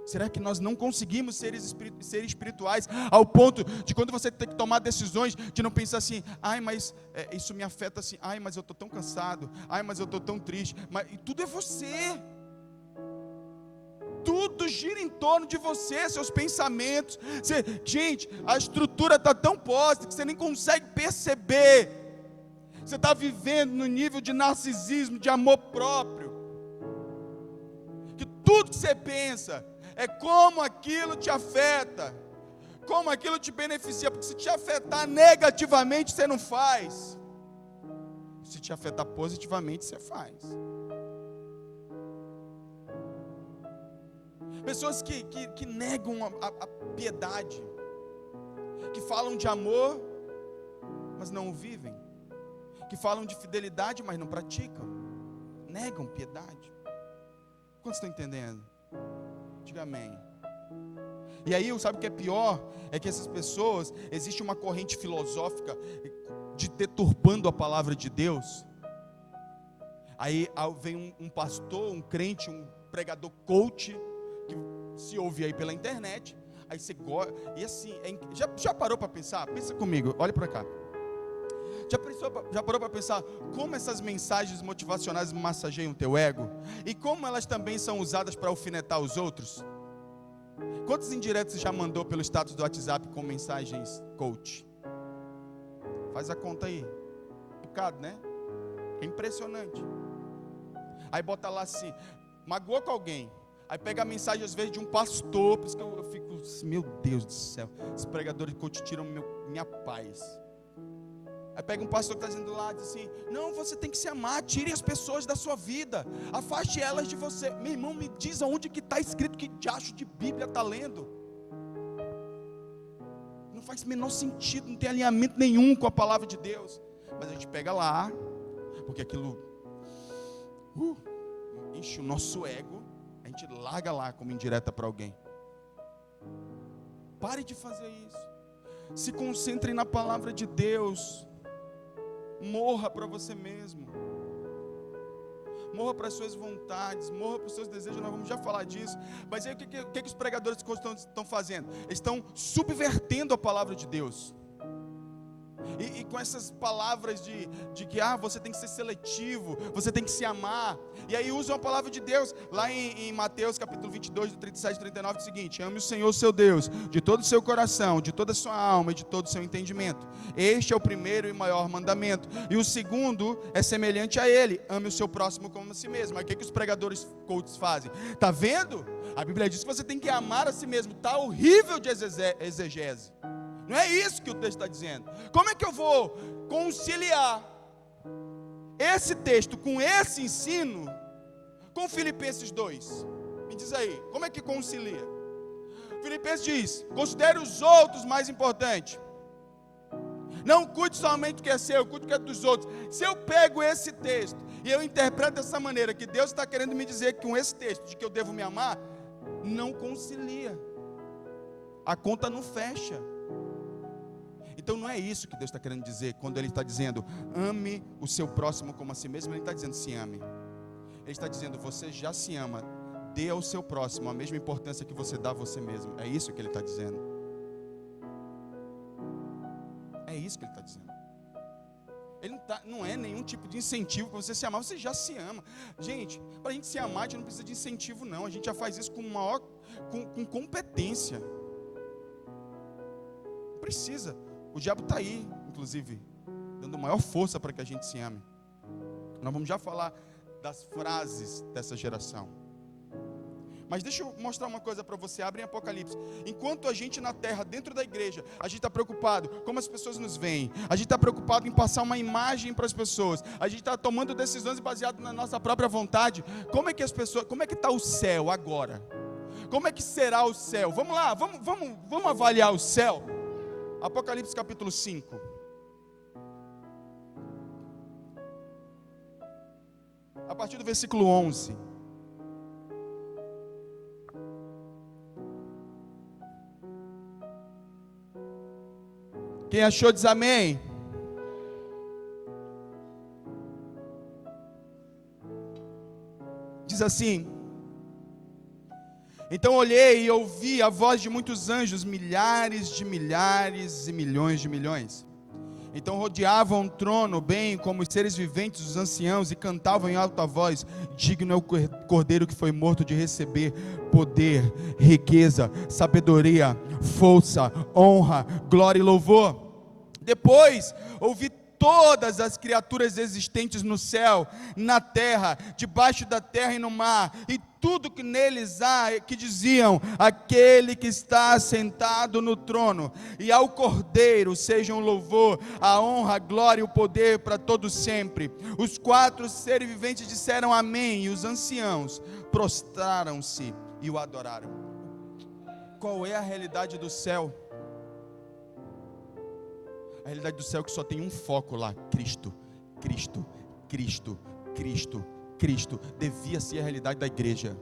Será que nós não conseguimos ser espirituais ao ponto de quando você tem que tomar decisões, de não pensar assim, ai, mas isso me afeta assim, ai, mas eu estou tão cansado, ai, mas eu estou tão triste, e tudo é você, tudo gira em torno de você, seus pensamentos, gente, a estrutura está tão posta que você nem consegue perceber, você está vivendo no nível de narcisismo, de amor próprio, que tudo que você pensa é como aquilo te afeta, como aquilo te beneficia, porque se te afetar negativamente, você não faz, se te afetar positivamente, você faz. Pessoas que negam a piedade, que falam de amor, mas não o vivem, que falam de fidelidade, mas não praticam, negam piedade. Quantos estão entendendo? Diga amém. E aí, sabe o que é pior? É que essas pessoas, existe uma corrente filosófica de deturpando a palavra de Deus. Aí vem um pastor, um crente, um pregador coach, que se ouve aí pela internet, aí você gosta, e assim, já parou para pensar? Pensa comigo, olha para cá. Já parou para pensar como essas mensagens motivacionais massageiam o teu ego? E como elas também são usadas para alfinetar os outros? Quantos indiretos você já mandou pelo status do WhatsApp com mensagens coach? Faz a conta aí. Picado, né? É impressionante. Aí bota lá assim, magoou com alguém. Aí pega a mensagem às vezes de um pastor, por isso que eu fico, meu Deus do céu, esses pregadores de coach tiram minha paz. Aí pega um pastor que está dizendo lá, diz assim, não, você tem que se amar, tire as pessoas da sua vida, afaste elas de você. Meu irmão, me diz aonde que está escrito, que diacho de Bíblia está lendo. Não faz o menor sentido, não tem alinhamento nenhum com a palavra de Deus. Mas a gente pega lá, porque aquilo enche o nosso ego, a gente larga lá como indireta para alguém. Pare de fazer isso. Se concentre na palavra de Deus. Morra para você mesmo. Morra para as suas vontades, morra para os seus desejos, nós vamos já falar disso. Mas aí o que os pregadores estão fazendo? Eles estão subvertendo a palavra de Deus. E com essas palavras de que você tem que ser seletivo, você tem que se amar. E aí usam a palavra de Deus. Lá em Mateus capítulo 22, do 37 e 39, é o seguinte: ame o Senhor seu Deus de todo o seu coração, de toda a sua alma e de todo o seu entendimento. Este é o primeiro e maior mandamento. E o segundo é semelhante a ele: ame o seu próximo como a si mesmo. Aí o que os pregadores coaches fazem? Está vendo? A Bíblia diz que você tem que amar a si mesmo. Está horrível de exegese. Não é isso que o texto está dizendo. Como é que eu vou conciliar esse texto com esse ensino com Filipenses 2? Me diz aí, como é que concilia? Filipenses diz: considere os outros mais importantes. Não cuide somente do que é seu, cuide do que é dos outros. Se eu pego esse texto e eu interpreto dessa maneira, que Deus está querendo me dizer que com esse texto de que eu devo me amar, não concilia. A conta não fecha. Então não é isso que Deus está querendo dizer quando Ele está dizendo ame o seu próximo como a si mesmo. Ele está dizendo se ame. Ele está dizendo você já se ama, dê ao seu próximo a mesma importância que você dá a você mesmo. É isso que Ele está dizendo. É isso que Ele está dizendo. Ele não é nenhum tipo de incentivo para você se amar. Você já se ama. Gente, para a gente se amar, a gente não precisa de incentivo não. A gente já faz isso com competência. Não precisa. O diabo está aí, inclusive, dando maior força para que a gente se ame. Nós vamos já falar das frases dessa geração. Mas deixa eu mostrar uma coisa para você. Abre em Apocalipse. Enquanto a gente na terra, dentro da igreja, a gente está preocupado como as pessoas nos veem. A gente está preocupado em passar uma imagem para as pessoas. A gente está tomando decisões baseadas na nossa própria vontade. Como é que está o céu agora? Como é que será o céu? Vamos lá, vamos avaliar o céu. Apocalipse capítulo 5. A partir do versículo 11. Quem achou diz amém. Diz assim: então olhei e ouvi a voz de muitos anjos, milhares de milhares e milhões de milhões. Então rodeavam o trono, bem como os seres viventes, os anciãos, e cantavam em alta voz: digno é o cordeiro que foi morto de receber poder, riqueza, sabedoria, força, honra, glória e louvor. Depois ouvi todas as criaturas existentes no céu, na terra, debaixo da terra e no mar, e tudo que neles há, que diziam: aquele que está sentado no trono e ao Cordeiro sejam o louvor, a honra, a glória e o poder para todos sempre. Os 4 seres viventes disseram amém, e os anciãos prostraram-se e o adoraram. Qual é a realidade do céu? A realidade do céu é que só tem um foco lá: Cristo, Cristo, Cristo, Cristo, Cristo. Devia ser a realidade da igreja.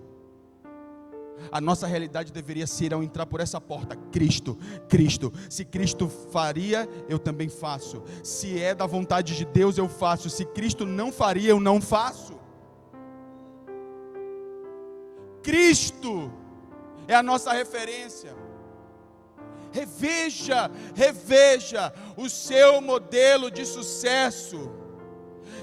A nossa realidade deveria ser, ao entrar por essa porta: Cristo, Cristo. Se Cristo faria, eu também faço. Se é da vontade de Deus, eu faço. Se Cristo não faria, eu não faço. Cristo é a nossa referência. Reveja o seu modelo de sucesso.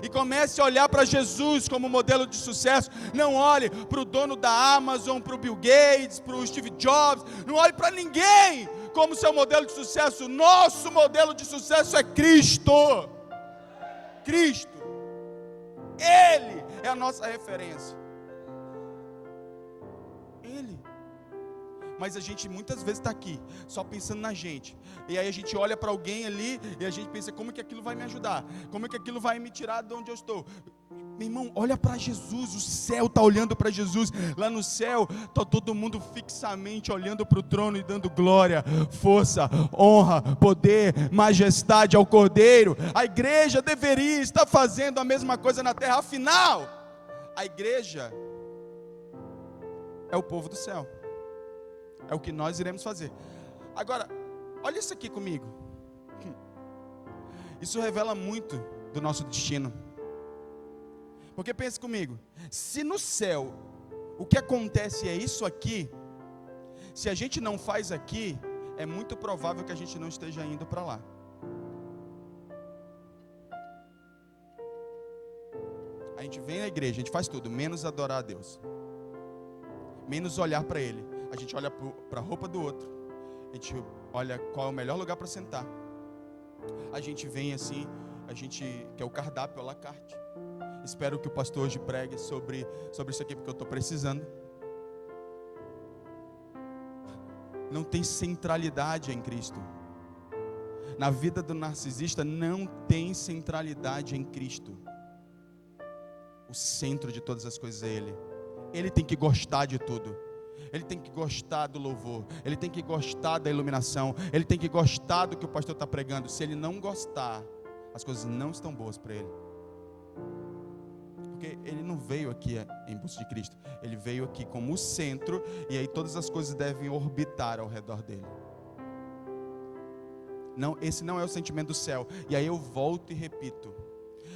E comece a olhar para Jesus como modelo de sucesso. Não olhe para o dono da Amazon, para o Bill Gates, para o Steve Jobs. Não olhe para ninguém como seu modelo de sucesso. Nosso modelo de sucesso é Cristo. Cristo. Ele é a nossa referência. Ele. Mas a gente muitas vezes está aqui, só pensando na gente. E aí a gente olha para alguém ali, e a gente pensa: como que aquilo vai me ajudar? Como que aquilo vai me tirar de onde eu estou? Meu irmão, olha para Jesus. O céu está olhando para Jesus. Lá no céu está todo mundo fixamente olhando para o trono e dando glória, força, honra, poder, majestade ao Cordeiro. A igreja deveria estar fazendo a mesma coisa na terra. Afinal, a igreja é o povo do céu. É o que nós iremos fazer. Agora, olha isso aqui comigo. Isso revela muito do nosso destino. Porque pense comigo: se no céu o que acontece é isso aqui, se a gente não faz aqui, é muito provável que a gente não esteja indo para lá. A gente vem na igreja, a gente faz tudo, menos adorar a Deus, menos olhar para Ele. A gente olha para a roupa do outro, a gente olha qual é o melhor lugar para sentar. A gente vem assim, a gente quer o cardápio à la carte. Espero que o pastor hoje pregue sobre isso aqui, porque eu estou precisando. Não tem centralidade em Cristo. Na vida do narcisista não tem centralidade em Cristo. O centro de todas as coisas é Ele. Ele tem que gostar de tudo. Ele tem que gostar do louvor. Ele tem que gostar da iluminação. Ele tem que gostar do que o pastor está pregando. Se ele não gostar, as coisas não estão boas para ele. Porque ele não veio aqui em busca de Cristo. Ele veio aqui como o centro. E aí todas as coisas devem orbitar ao redor dele. Não, esse não é o sentimento do céu. E aí eu volto e repito: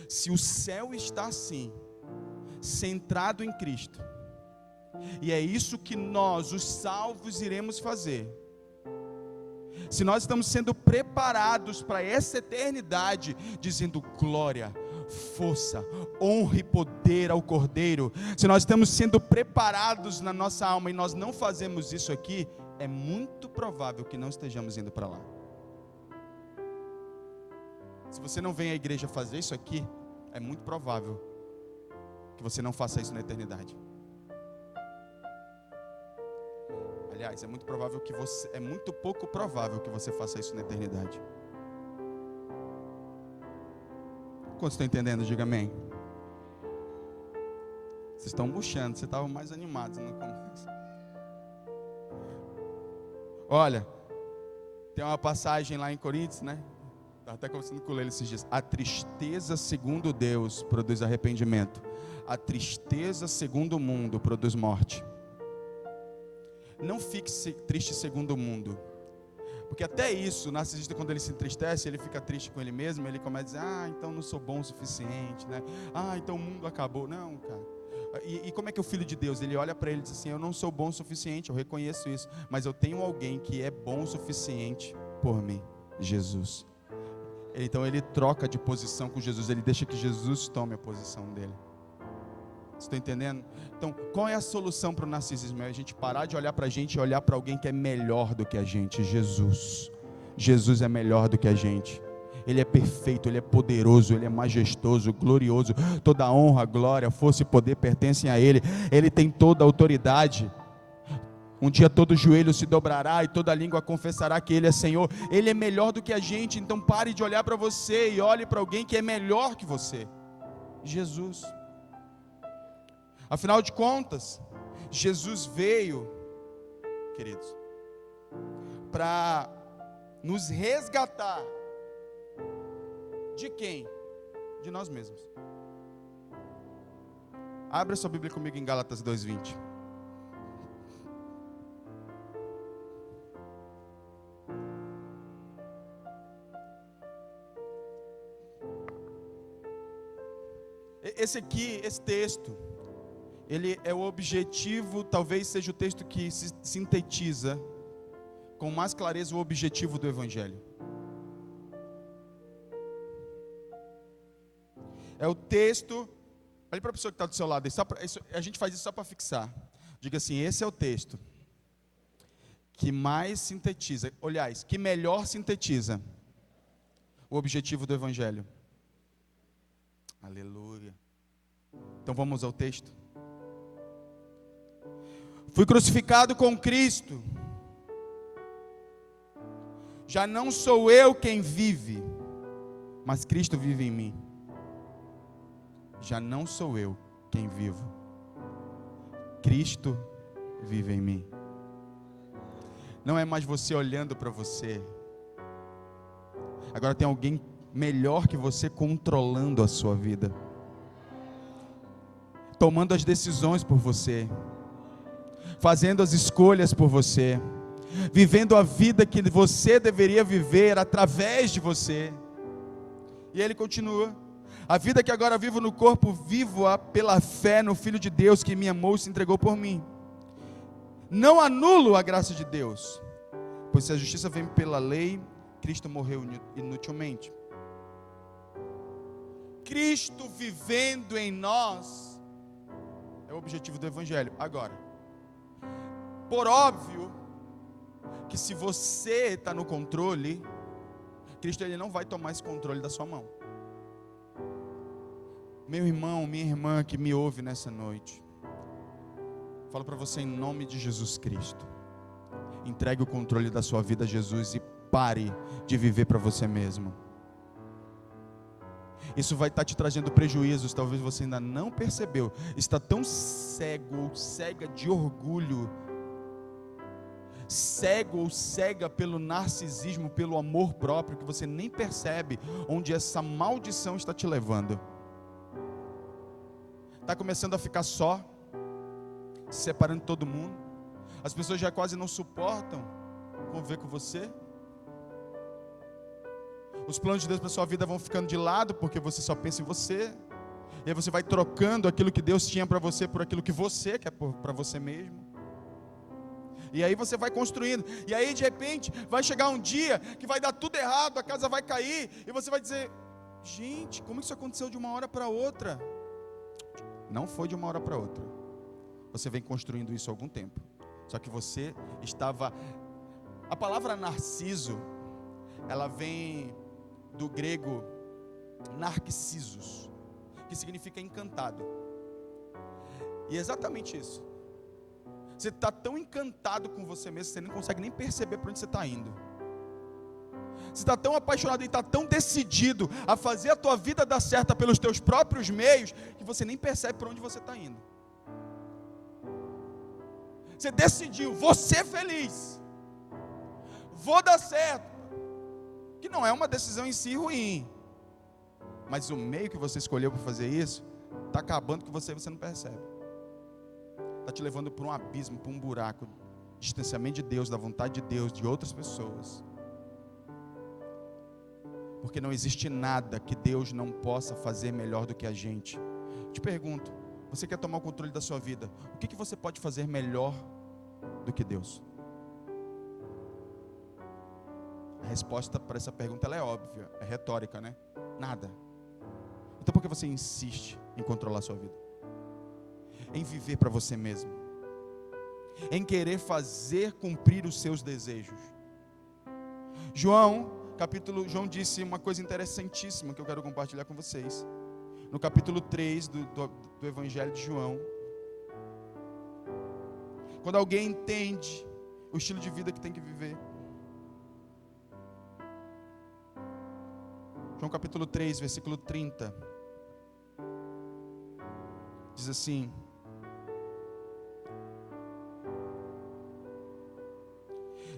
se o céu está assim, centrado em Cristo, e é isso que nós, os salvos, iremos fazer. Se nós estamos sendo preparados para essa eternidade, dizendo glória, força, honra e poder ao Cordeiro, se nós estamos sendo preparados na nossa alma e nós não fazemos isso aqui, é muito provável que não estejamos indo para lá. Se você não vem à igreja fazer isso aqui, é muito provável que você não faça isso na eternidade. Aliás, é muito pouco provável que você faça isso na eternidade. Quantos estão entendendo? Diga amém. Vocês estão murchando, vocês estavam mais animados no começo. Olha, tem uma passagem lá em Coríntios, né? Estava até conversando com ele esses dias. A tristeza segundo Deus produz arrependimento. A tristeza segundo o mundo produz morte. Não fique triste segundo o mundo. Porque até isso, o narcisista, quando ele se entristece, ele fica triste com ele mesmo, ele começa a dizer: então não sou bom o suficiente, né? Então o mundo acabou. Não, cara. E como é que é o Filho de Deus? Ele olha para ele e diz assim: eu não sou bom o suficiente, eu reconheço isso, mas eu tenho alguém que é bom o suficiente por mim, Jesus. Então ele troca de posição com Jesus, ele deixa que Jesus tome a posição dele. Você está entendendo? Então, qual é a solução para o narcisismo? É a gente parar de olhar para a gente e olhar para alguém que é melhor do que a gente. Jesus. Jesus é melhor do que a gente. Ele é perfeito, Ele é poderoso, Ele é majestoso, glorioso. Toda a honra, glória, força e poder pertencem a Ele. Ele tem toda a autoridade. Um dia todo joelho se dobrará e toda língua confessará que Ele é Senhor. Ele é melhor do que a gente. Então pare de olhar para você e olhe para alguém que é melhor que você. Jesus. Afinal de contas, Jesus veio, queridos, para nos resgatar de quem? De nós mesmos. Abra sua Bíblia comigo em Gálatas 2:20. Esse texto, ele é o objetivo, talvez seja o texto que sintetiza com mais clareza o objetivo do Evangelho. É o texto, olha para a pessoa que está do seu lado, a gente faz isso só para fixar. Diga assim, esse é o texto que mais sintetiza, aliás, que melhor sintetiza o objetivo do Evangelho. Aleluia. Então vamos ao texto. Fui crucificado com Cristo. Já não sou eu quem vive, mas Cristo vive em mim. Já não sou eu quem vivo, Cristo vive em mim. Não é mais você olhando para você. Agora tem alguém melhor que você controlando a sua vida, tomando as decisões por você, fazendo as escolhas por você, vivendo a vida que você deveria viver através de você. E ele continua: a vida que agora vivo no corpo, vivo-a pela fé no Filho de Deus que me amou e se entregou por mim. Não anulo a graça de Deus, pois se a justiça vem pela lei, Cristo morreu inutilmente. Cristo vivendo em nós é o objetivo do Evangelho. Agora, por óbvio que se você está no controle, Cristo ele não vai tomar esse controle da sua mão. Meu irmão, minha irmã que me ouve nessa noite, falo para você em nome de Jesus Cristo: entregue o controle da sua vida a Jesus e pare de viver para você mesmo. Isso vai estar te trazendo prejuízos, talvez você ainda não percebeu. Está tão cego ou cega de orgulho, cego ou cega pelo narcisismo, pelo amor próprio, que você nem percebe onde essa maldição está te levando. Está começando a ficar só, se separando de todo mundo. As pessoas já quase não suportam conviver com você. Os planos de Deus para a sua vida vão ficando de lado, porque você só pensa em você. E aí você vai trocando aquilo que Deus tinha para você por aquilo que você quer para você mesmo. E aí você vai construindo. E aí de repente vai chegar um dia que vai dar tudo errado, a casa vai cair. E você vai dizer: gente, como isso aconteceu de uma hora para outra? Não foi de uma hora para outra. Você vem construindo isso há algum tempo. Só que você estava... A palavra narciso, ela vem do grego narcissos, que significa encantado. E é exatamente isso. Você está tão encantado com você mesmo, você não consegue nem perceber para onde você está indo. Você está tão apaixonado e está tão decidido a fazer a tua vida dar certo pelos teus próprios meios, que você nem percebe para onde você está indo. Você decidiu, vou ser feliz, vou dar certo, que não é uma decisão em si ruim, mas o meio que você escolheu para fazer isso está acabando com você e você não percebe. Está te levando para um abismo, para um buraco, distanciamento de Deus, da vontade de Deus, de outras pessoas. Porque não existe nada que Deus não possa fazer melhor do que a gente. Te pergunto, você quer tomar o controle da sua vida? O que você pode fazer melhor do que Deus? A resposta para essa pergunta ela é óbvia, é retórica, né? Nada. Então por que você insiste em controlar a sua vida? Em viver para você mesmo? Em querer fazer cumprir os seus desejos? João disse uma coisa interessantíssima que eu quero compartilhar com vocês. No capítulo 3 do Evangelho de João. Quando alguém entende o estilo de vida que tem que viver. João capítulo 3, versículo 30. Diz assim: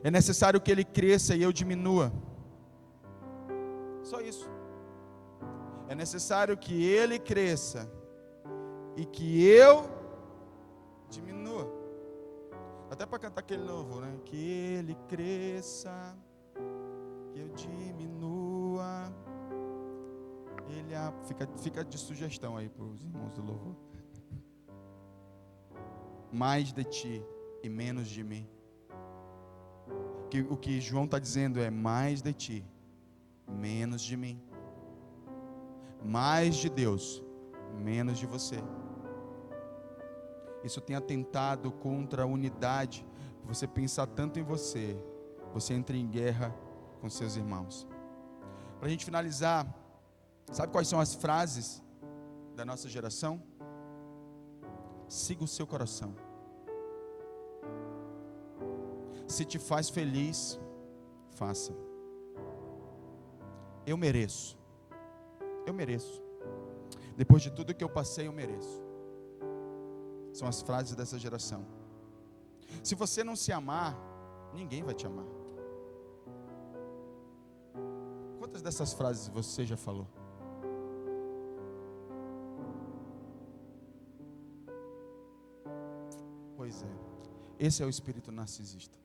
É necessário que Ele cresça e eu diminua. Só isso. É necessário que Ele cresça e que eu diminua. Até para cantar aquele novo, né? Que Ele cresça, que eu diminua. Fica de sugestão aí para os irmãos do louvor. Mais de ti e menos de mim. O que João está dizendo é mais de ti, menos de mim. Mais de Deus, menos de você. Isso tem atentado contra a unidade. Você pensar tanto em você, você entra em guerra com seus irmãos. Para a gente finalizar, sabe quais são as frases da nossa geração? Siga o seu coração. Se te faz feliz, faça. Eu mereço. Eu mereço. Depois de tudo que eu passei, eu mereço. São as frases dessa geração. Se você não se amar, ninguém vai te amar. Quantas dessas frases você já falou? Pois é. Esse é o espírito narcisista.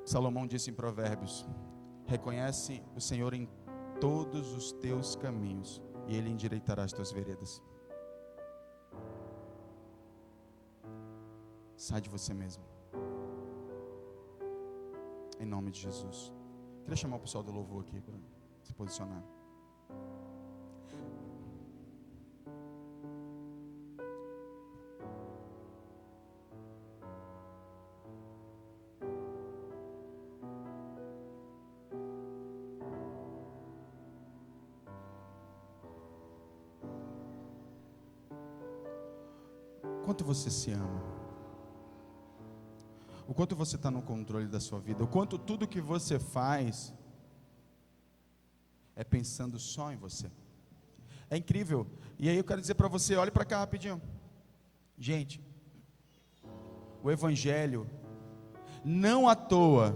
Salomão disse em Provérbios: reconhece o Senhor em todos os teus caminhos e Ele endireitará as tuas veredas. Sai de você mesmo. Em nome de Jesus. Queria chamar o pessoal do louvor aqui para se posicionar. Quanto você se ama? O quanto você está no controle da sua vida? O quanto tudo que você faz é pensando só em você? É incrível. E aí eu quero dizer para você, olhe para cá rapidinho. Gente, o Evangelho, não à toa,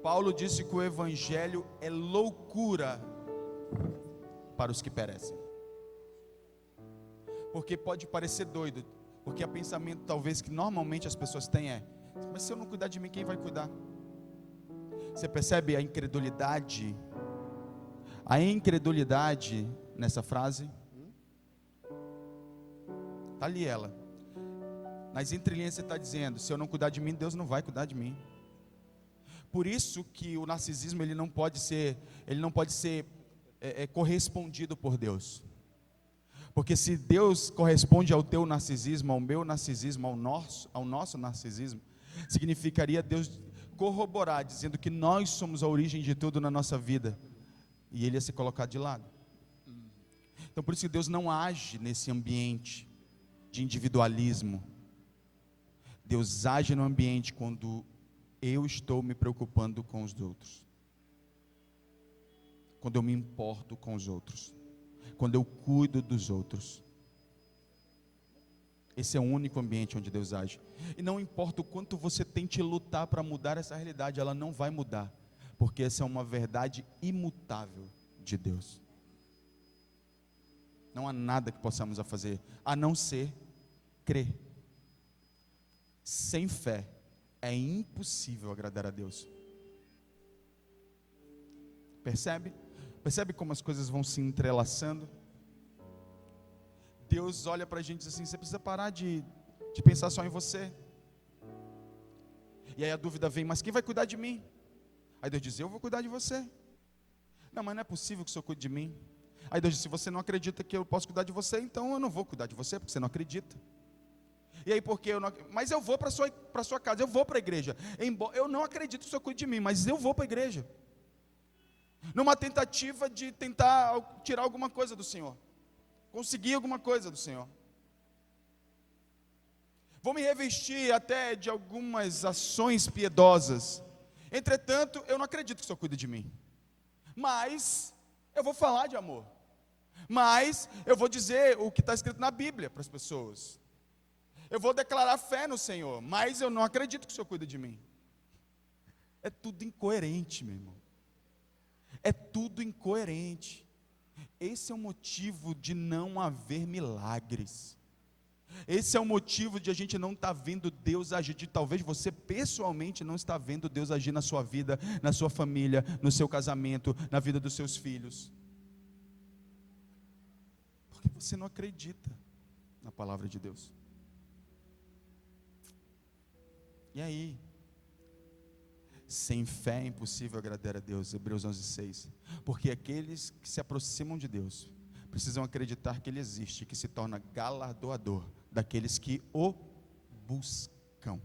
Paulo disse que o Evangelho é loucura para os que perecem. Porque pode parecer doido, porque o pensamento talvez que normalmente as pessoas têm é: mas se eu não cuidar de mim, quem vai cuidar? Você percebe a incredulidade? A incredulidade nessa frase? Está ali ela. Nas entrelinhas você está dizendo: se eu não cuidar de mim, Deus não vai cuidar de mim. Por isso que o narcisismo ele não pode ser correspondido por Deus. Porque se Deus corresponde ao teu narcisismo, ao meu narcisismo, ao nosso narcisismo, significaria Deus corroborar, dizendo que nós somos a origem de tudo na nossa vida, e Ele ia se colocar de lado. Então por isso que Deus não age nesse ambiente de individualismo. Deus age no ambiente quando eu estou me preocupando com os outros, quando eu me importo com os outros, quando eu cuido dos outros. Esse é o único ambiente onde Deus age. E não importa o quanto você tente lutar para mudar essa realidade, ela não vai mudar, porque essa é uma verdade imutável de Deus. Não há nada que possamos fazer a não ser crer. Sem fé é impossível agradar a Deus. Percebe? Percebe como as coisas vão se entrelaçando? Deus olha para a gente e diz assim: você precisa parar de pensar só em você. E aí a dúvida vem: mas quem vai cuidar de mim? Aí Deus diz: eu vou cuidar de você. Não, mas não é possível que o Senhor cuide de mim. Aí Deus diz: se você não acredita que eu posso cuidar de você, então eu não vou cuidar de você, porque você não acredita. E aí porque eu não, mas eu vou para a sua casa, eu vou para a igreja. Eu não acredito que o Senhor cuide de mim, mas eu vou para a igreja. Numa tentativa de tentar tirar alguma coisa do Senhor, conseguir alguma coisa do Senhor. Vou me revestir até de algumas ações piedosas. Entretanto, eu não acredito que o Senhor cuide de mim. Mas eu vou falar de amor. Mas eu vou dizer o que está escrito na Bíblia para as pessoas. Eu vou declarar fé no Senhor, mas eu não acredito que o Senhor cuida de mim. É tudo incoerente, meu irmão. É tudo incoerente. Esse é o motivo de não haver milagres. Esse é o motivo de a gente não estar vendo Deus agir, de talvez você pessoalmente não está vendo Deus agir na sua vida, na sua família, no seu casamento, na vida dos seus filhos. Porque você não acredita na palavra de Deus. E aí? Sem fé é impossível agradar a Deus, Hebreus 11:6. Porque aqueles que se aproximam de Deus precisam acreditar que Ele existe, que se torna galardoador daqueles que o buscam.